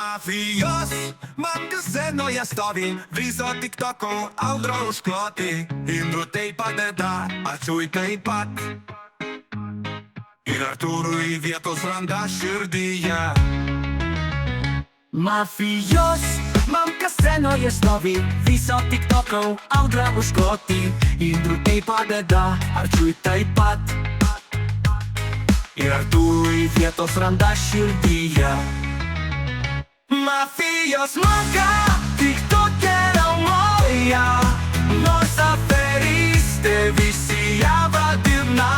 Mafijos, mamka scenoje stovi, viso tiktoku audro užkloti. Indrų tai padeda, Arčiui taip pat. Ir Artūrui vietos randa širdyje. Mafijos, mamka scenoje stovi, viso tiktoku audra užkloti. Indrų tai padeda, Arčiui taip pat. Ir Artūrui vietos randa širdyje. Mafijos mamka, tiktoke yra moja, nors aferistė visi ją vadina.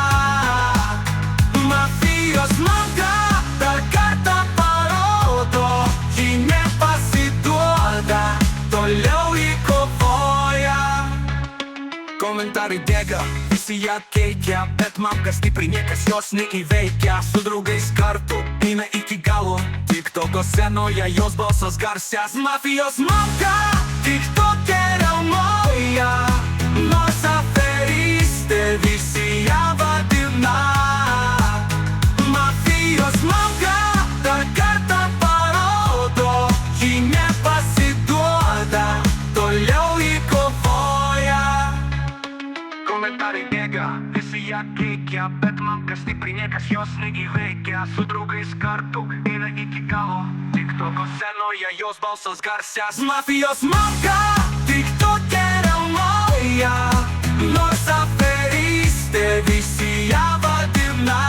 Mafijos mamka dar kartą parodo, ji nepasiduoda, toliau ji kovoja. Komentarai bėga, visi ją keikia, bet mamka stipri, niekas jos neįveikia. Su draugais kartu eina iki galo, tiktoko scenoje jos balsas garsias. Mafijos mamka, tiktoke yra moja, nors aferistė visi ją vadina. Mafijos mamka dar kartą parodo, ji nepasiduoda, toliau ji kovoja. Komentarai bėga, visi ją keikia, bet mamka stipri, niekas jos neįveikia. Su draugais kartu eina iki galo, tiktoko scenoje jos balsas garsias. Mafijos mamka, tiktoke yra moja, nors aferistė visi ją vadina.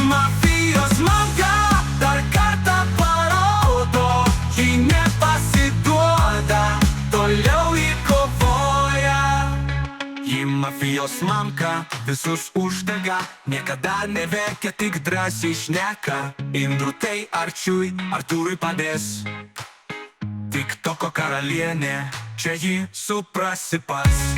Mafijos mamka dar kartą parodo, ji nepasiduoda, toliau ji kovoja. Ji mafijos mamka visus uždega, niekada neverkia, tik drąsiai šneka. Indrų tai Arčiui, Artūrui padės. Tiktoko karalienė, čia ji suprasi pats.